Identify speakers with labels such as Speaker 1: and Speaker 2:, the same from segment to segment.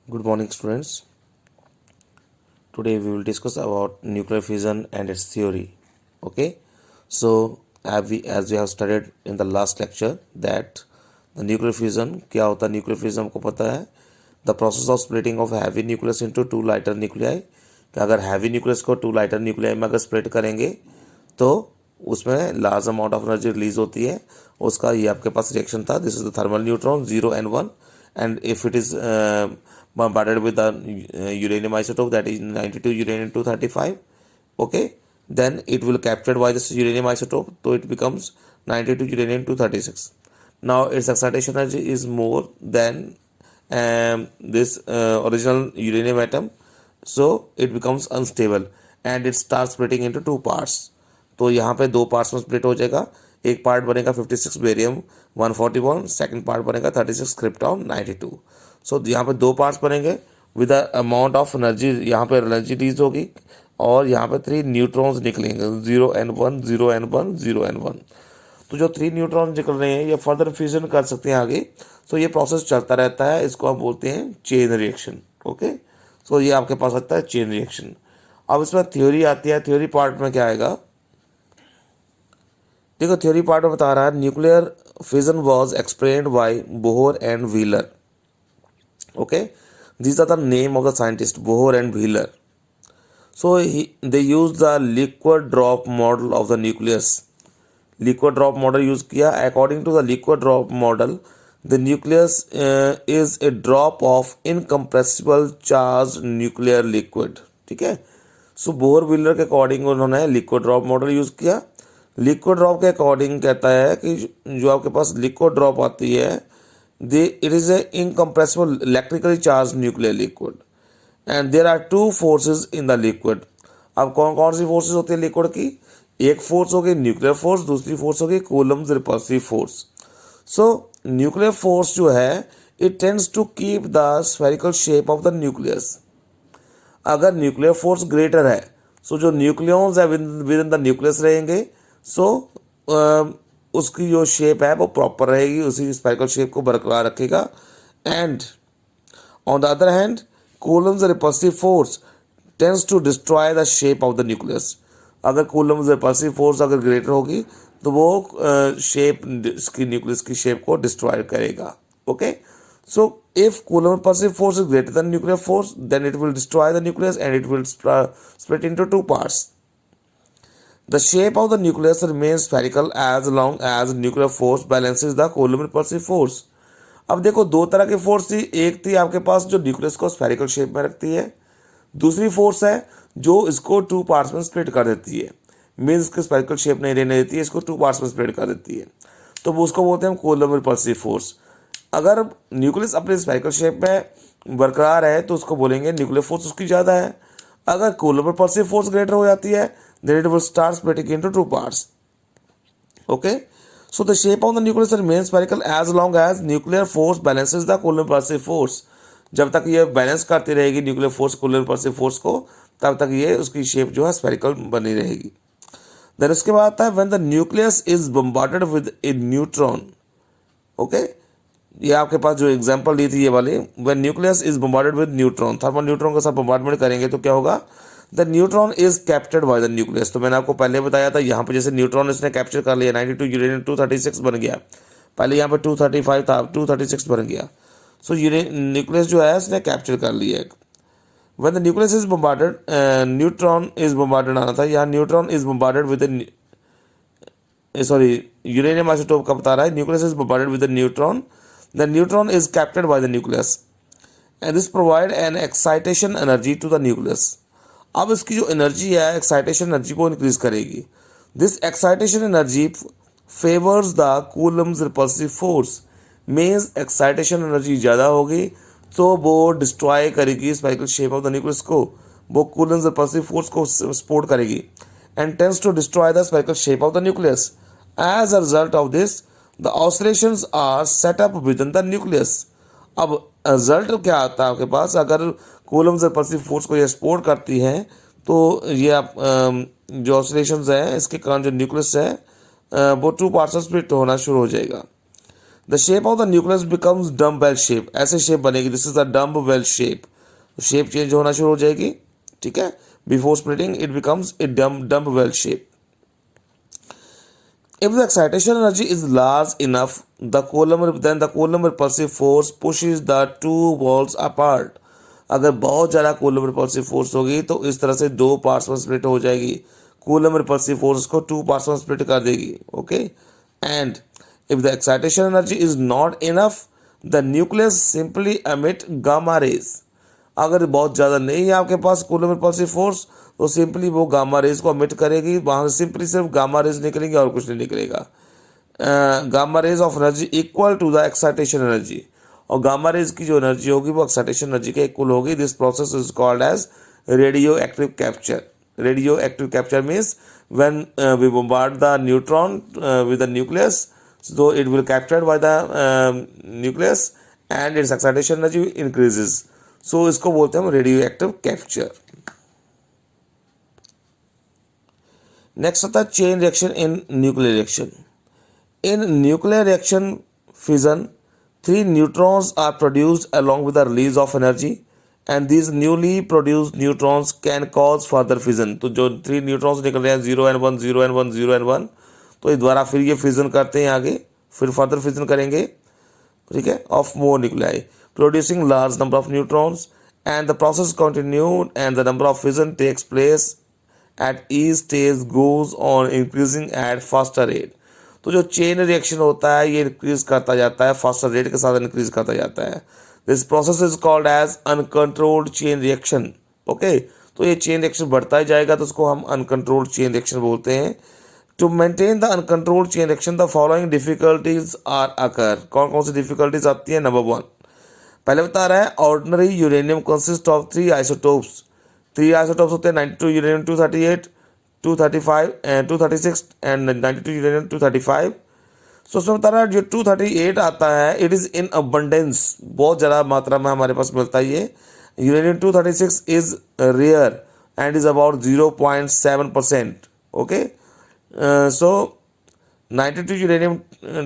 Speaker 1: Good morning, students. Today we will discuss about nuclear fission and its theory. Okay, so as we have studied in the last lecture that the nuclear fission क्या होता है. nuclear fission हमको पता है, the process of splitting of heavy nucleus into two lighter nuclei. कि अगर heavy nucleus को two lighter nuclei में अगर split करेंगे तो उसमें large amount of energy release होती है. उसका ये आपके पास रिएक्शन था. This is the thermal neutron 0 and 1, and if it is bombarded with the uranium isotope, that is 92 uranium 235, okay, then it will captured by this uranium isotope, so it becomes 92 uranium 236. Now its excitation energy is more than this original uranium atom, so it becomes unstable and it starts splitting into two parts. तो यहाँ पे दो parts में split हो जाएगा. एक part बनेगा 56 barium 141, second part बनेगा 36 क्रिप्टॉन 92. सो यहाँ पे दो पार्ट्स बनेंगे विद अमाउंट ऑफ एनर्जी. यहाँ पे एनर्जी रिलीज होगी और यहाँ पे 3 न्यूट्रॉन्स निकलेंगे 0 and 1 0 and 1 0 and 1. तो जो 3 न्यूट्रॉन निकल रहे हैं ये फर्दर फ्यूजन कर सकते हैं आगे. सो ये प्रोसेस चलता रहता है. इसको हम बोलते हैं चेन रिएक्शन. ओके, सो ये आपके पास आता है चेन रिएक्शन. अब इसमें थ्योरी आती है. थ्योरी पार्ट में क्या आएगा, देखो थ्योरी पार्ट में बता रहा है nuclear fission was explained bye Bohr and wheeler. Okay, these are the name of the scientist Bohr and Wheeler. So they used the liquid drop model of the nucleus. Liquid drop model use किया. According to the liquid drop model, the nucleus is a drop of incompressible charged nuclear liquid. ठीक है. सो Bohr wheeler के according उन्होंने liquid drop model use किया. Liquid drop के according कहता है कि जो आपके पास लिक्विड ड्रॉप आती है it is a incompressible electrically charged nuclear liquid and there are two forces in the liquid. अब कौन कौन सी फोर्सेस होती है लिक्विड की. एक फोर्स होगी न्यूक्लियर फोर्स, दूसरी फोर्स होगी Coulomb's repulsive force. So nuclear force जो है it tends to keep the spherical shape of the nucleus. अगर न्यूक्लियर फोर्स ग्रेटर है सो जो न्यूक्लियॉन्स है विद इन द न्यूक्लियस रहेंगे. सो उसकी जो शेप है वो प्रॉपर रहेगी, उसी स्पाइरल शेप को बरकरार रखेगा. And on the other hand Coulomb's repulsive force tends to destroy the shape of the nucleus. अगर कूलम्स रिपल्सिव फोर्स अगर ग्रेटर होगी तो वो शेप इसकी न्यूक्लियस की शेप को डिस्ट्रॉय करेगा. Okay, so if Coulomb repulsive force is greater than nuclear force then it will destroy the nucleus and it will split into two parts. The shape of the nucleus remains spherical as long as nuclear force balances the Coulomb repulsive force. अब देखो दो तरह की force थी. एक थी आपके पास जो न्यूक्लियस को स्फेरिकल शेप में रखती है, दूसरी फोर्स है जो इसको टू पार्ट्स में स्प्लिट कर देती है. मीन्स इसको स्फेरिकल शेप नहीं रहने देती है, इसको टू पार्ट्स में स्प्लिट कर देती है. तो वो उसको बोलते हैं कोलम रिपल्सिव फोर्स. अगर न्यूक्लियस अपने स्फेरिकल शेप में बरकरार है तो उसको बोलेंगे न्यूक्लियर फोर्स उसकी ज़्यादा है. अगर कोलम रिपल्सिव फोर्स ग्रेटर हो जाती है then it will start splitting into two parts. Okay, so the shape of the nucleus remains spherical as long as nuclear force balances the Coulomb repulsive force. जब तक ये बैलेंस करती रहेगी nuclear force Coulomb repulsive force को, तब तक ये उसकी शेप जो है स्फेरिकल बनी रहेगी. देन उसके बाद आता है when the nucleus is bombarded with a neutron. Okay, ये आपके पास जो एग्जांपल दी थी ये वाली, when nucleus is bombarded with neutron, thermal neutron के साथ बम्बार्डमेंट करेंगे तो क्या होगा, the neutron is captured by the nucleus. तो मैंने आपको पहले बताया था यहाँ पे जैसे न्यूट्रॉन इसने कैप्चर कर लिया 92 यूरेनियम 236 बन गया. पहले यहाँ पे 235 था, 236 बन गया. सो न्यूक्लियस जो है इसने कैप्चर कर लिया. When the nucleus is bombarded, neutron is bombarded आना था, यहाँ neutron is bombarded with sorry uranium isotope का बता रहा है. Nucleus is bombarded with the neutron is captured by the nucleus and this provide an excitation energy to the nucleus. अब इसकी जो एनर्जी है एक्साइटेशन एनर्जी को इंक्रीज करेगी. This excitation energy favours the Coulomb's repulsive force. Means excitation energy ज़्यादा होगी तो वो डिस्ट्रॉय करेगी spiral shape of the nucleus को, वो कूलम्स रिपल्सिव फोर्स को सपोर्ट करेगी and tends to destroy the spiral shape of the nucleus. As a result of this the oscillations are set up within the nucleus. अब result क्या आता है आपके पास, अगर कूलम्स रिपल्सिव फोर्स को ये सपोर्ट करती हैं तो ये आप जो ऑसिलेशंस हैं इसके कारण जो न्यूक्लियस है वो टू पार्ट्स में स्प्लिट होना शुरू हो जाएगा. The shape of the nucleus becomes dumbbell shape, ऐसे शेप बनेगी, this is the dumbbell shape, shape change होना शुरू हो जाएगी, ठीक है, before splitting it becomes a dumbbell shape. If the excitation energy is large enough, then the Coulomb repulsive force pushes the two balls apart. अगर बहुत ज़्यादा Coulomb repulsive force होगी तो इस तरह से दो पार्ट्स में स्प्लिट हो जाएगी. Coulomb repulsive force को टू पार्ट्स में स्प्लिट कर देगी. Okay, and if the excitation energy is not enough, the nucleus simply emit gamma rays. अगर बहुत ज़्यादा नहीं है आपके पास कूलम रिपल्सिव फोर्स तो सिंपली वो गामा रेज को एमिट करेगी, वहाँ से सिंपली सिर्फ गामा रेज निकलेंगे और कुछ नहीं निकलेगा. Gamma rays of energy equal to the excitation energy, और गामा रेज की जो एनर्जी होगी वो एक्साइटेशन एनर्जी के इक्वल होगी. This process is called as radioactive capture. Radioactive capture means when we bombard the neutron with the nucleus, so it will captured by the nucleus and its excitation energy increases. So इसको बोलते हैं हम radio active capture. Next आता है chain reaction in nuclear reaction. In nuclear reaction fission 3 neutrons are produced along with the release of energy and these newly produced neutrons can cause further fission. तो जो 3 neutrons निकल रहे हैं 0n1 0n1 0n1, तो इस द्वारा फिर ये फिजन करते हैं आगे, फिर फर्दर फिजन करेंगे, ठीक है, of more nuclei producing large number of neutrons and the process continued and the number of fission takes place at each stage goes on increasing at faster rate. तो जो chain reaction होता है ये increase करता जाता है, faster rate के साथ इंक्रीज करता जाता है. This process is called as uncontrolled chain reaction. Okay, तो ये चेन रिएक्शन बढ़ता ही जाएगा तो उसको हम अनकंट्रोल्ड चेन रिएक्शन बोलते हैं. To maintain the uncontrolled chain reaction the following difficulties are occur. कौन कौन सी डिफिकल्टीज आती है? नंबर 1 पहले बता रहा है ordinary uranium consist of 3 isotopes. 3 isotopes होते हैं 92 यूरेनियम 238, 235 एंड 236 एंड 92 यूरेनियम 235. सो उसमें बता रहा है जो 238 आता है इट इज़ इन अबंडेंस, बहुत ज़्यादा मात्रा में हमारे पास मिलता है ये. Uranium 236 is rare and is about 0.7%. Okay, so 92 uranium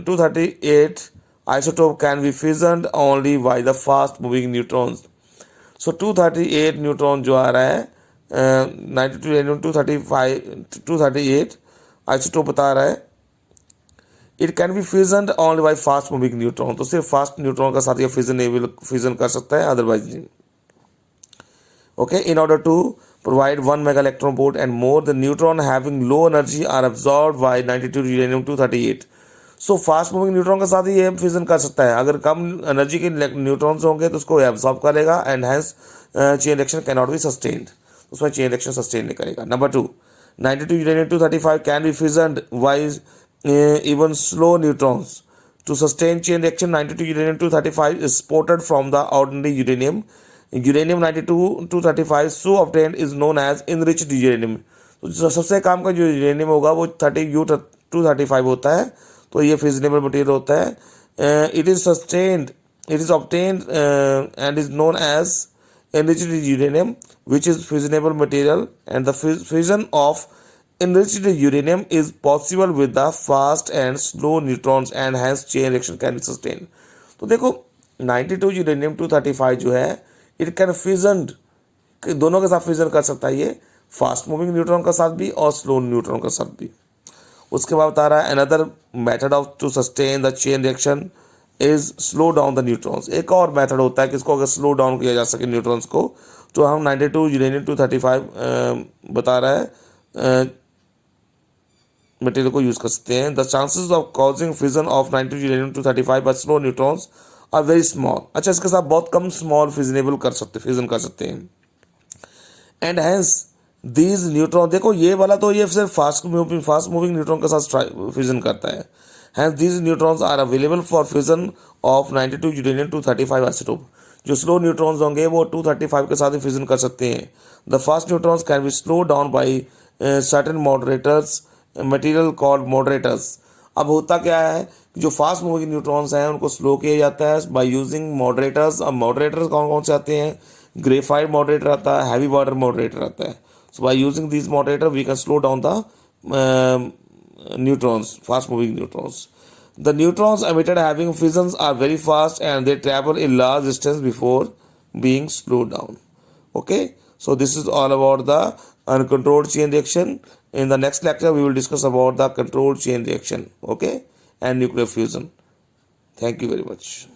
Speaker 1: 238 isotope can be fissioned only by the fast moving neutrons. So 238 neutron जो आ रहा है 92 uranium 238 आइसोटोप बता रहा है it can be fissioned only by fast moving neutron. तो सिर्फ fast neutron का साथ ये फिजन कर सकता है, अदरवाइज नहीं. Okay, in order to provide 1 mega electron volt and more, the neutron having low energy are absorbed by 92 uranium 238. So fast moving neutron के साथ ही ये फिजन कर सकता है. अगर कम एनर्जी के न्यूट्रॉन्स होंगे तो उसको एब्जॉर्ब करेगा and hence chain reaction can not be sustained, उसमें चेन रिएक्शन सस्टेन नहीं करेगा. Number 2 92 uranium 235 can be fissioned by even slow neutrons. To sustain chain reaction 92 uranium 235 is spotted from the ordinary uranium. Uranium 92 235 so obtained is known as enriched uranium. तो सबसे कम का जो uranium होगा वो 235 होता है, तो ये फिजनेबल मटेरियल होता है. It is obtained and is known as enriched uranium which is fissionable material and the fission of enriched uranium is possible with the fast and slow neutrons and hence chain reaction can be sustained. तो देखो 92 uranium 235 जो है it can fission, दोनों के साथ fission कर सकता है ये, फास्ट मूविंग न्यूट्रॉन का साथ भी और स्लो न्यूट्रॉन का साथ भी. उसके बाद बता रहा है another method of to sustain the chain reaction is slow down the neutrons. एक और मेथड होता है कि इसको अगर स्लो डाउन किया जा सके न्यूट्रॉन्स को, तो हम 92 यूरेनियम 235 बता रहा है मटेरियल को यूज़ कर सकते हैं. The chances of causing fission of 92 uranium 235 by slow neutrons are very small. अच्छा, इसके साथ बहुत कम स्मॉल फिजनेबल फिजन कर सकते हैं. एंड हैंस दीज न्यूट्रॉन, देखो ये वाला तो ये सिर्फ फास्ट मूविंग न्यूट्रॉन के साथ फिजन करता है. Hence these neutrons are available for fission of 92 uranium 235 isotope. जो स्लो न्यूट्रॉन्स होंगे वो 235 के साथ ही फिजन कर सकते हैं. The fast neutrons can be slow down by certain moderators material called moderators. अब होता क्या है कि जो फास्ट मूविंग न्यूट्रॉन्स हैं उनको स्लो किया जाता है बाय यूजिंग मॉडरेटर्स. अब मॉडरेटर्स कौन कौन से आते हैं? ग्रेफाइट मॉडरेटर आता है, हैवी वाटर मॉडरेटर आता है. So by using this moderator we can slow down the neutrons, fast moving neutrons. The neutrons emitted having fissions are very fast and they travel a large distance before being slowed down. Okay, so this is all about the uncontrolled chain reaction. In the next lecture, we will discuss about the controlled chain reaction, okay, and nuclear fusion. Thank you very much.